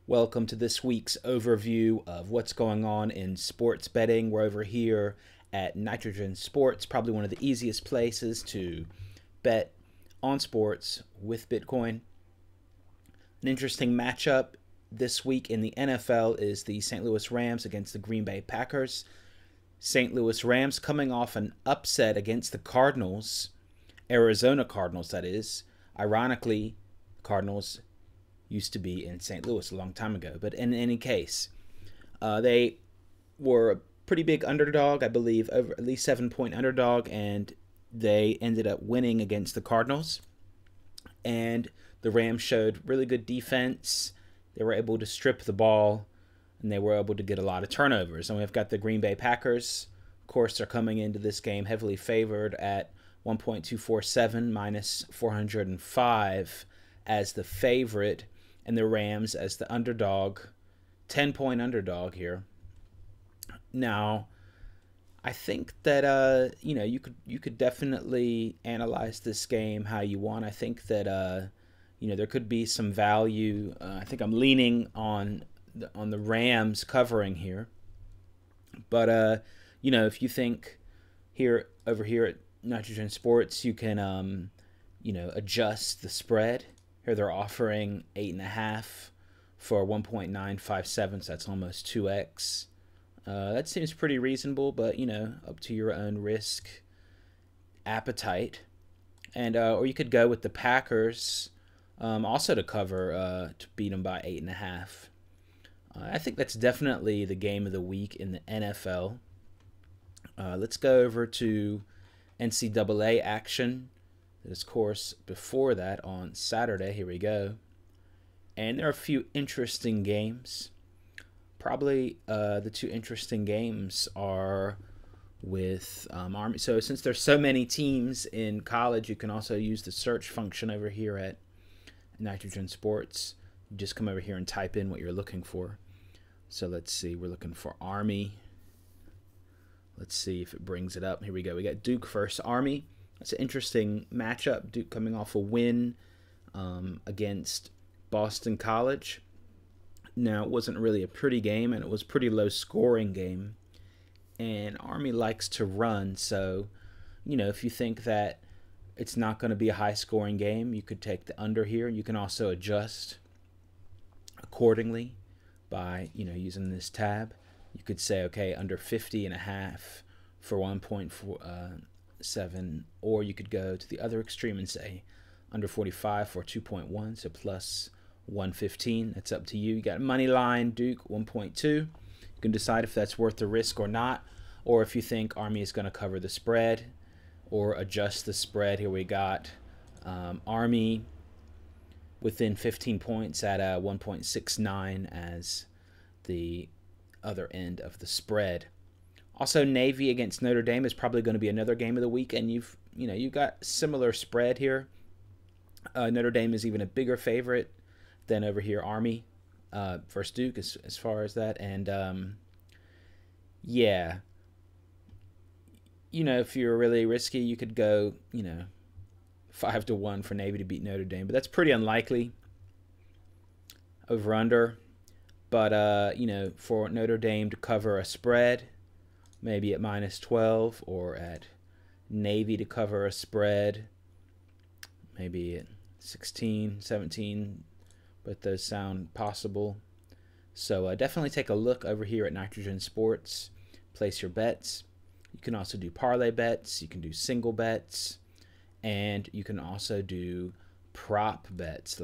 Welcome to this week's overview of what's going on in sports betting. We're over here at Nitrogen Sports, probably one of the easiest places to bet on sports with Bitcoin. An interesting matchup this week in the NFL is the St. Louis Rams against the Green Bay Packers. St. Louis Rams coming off an upset against the Cardinals, Arizona Cardinals, that is. Ironically, Cardinals used to be in St. Louis a long time ago. But in any case, they were a pretty big underdog, I believe, over at least 7-point underdog, and they ended up winning against the Cardinals. And the Rams showed really good defense. They were able to strip the ball, and they were able to get a lot of turnovers. And we've got the Green Bay Packers. Of course, they're coming into this game heavily favored at 1.247 minus 405 as the favorite, and the Rams as the underdog, 10-point underdog here. Now, I think that you could definitely analyze this game how you want. I think that there could be some value. I think I'm leaning on the Rams covering here. But if you think over here at Nitrogen Sports, you can adjust the spread. Here they're offering 8.5 for 1.957, so that's almost 2x. That seems pretty reasonable, but up to your own risk appetite. And or you could go with the Packers, also to cover, to beat them by 8.5. I think that's definitely the game of the week in the NFL. Let's go over to NCAA action. This course before that on Saturday. Here we go. And there are a few interesting games. Probably the two interesting games are with Army. So since there's so many teams in college, you can also use the search function over here at Nitrogen Sports. You just come over here and type in what you're looking for. So let's see. We're looking for Army. Let's see if it brings it up. Here we go. We got Duke versus Army. It's an interesting matchup. Duke coming off a win against Boston College. Now, it wasn't really a pretty game, and it was a pretty low-scoring game. And Army likes to run, so, if you think that it's not going to be a high-scoring game, you could take the under here. You can also adjust accordingly by, using this tab. You could say, okay, under 50.5 for 1.47, or you could go to the other extreme and say under 45 for 2.1, so plus 115. That's up to you. You got money line Duke 1.2. You can decide if that's worth the risk or not, or if you think Army is going to cover the spread or adjust the spread. Here we got Army within 15 points at 1.69 as the other end of the spread. Also, Navy against Notre Dame is probably going to be another game of the week, and you've got similar spread here. Notre Dame is even a bigger favorite than over here Army versus Duke as far as that, and yeah, if you're really risky, you could go 5-1 for Navy to beat Notre Dame, but that's pretty unlikely. Over under. But, for Notre Dame to cover a spread, maybe at minus 12, or at Navy to cover a spread, maybe at 16, 17, but those sound possible. So definitely take a look over here at Nitrogen Sports. Place your bets. You can also do parlay bets. You can do single bets. And you can also do prop bets.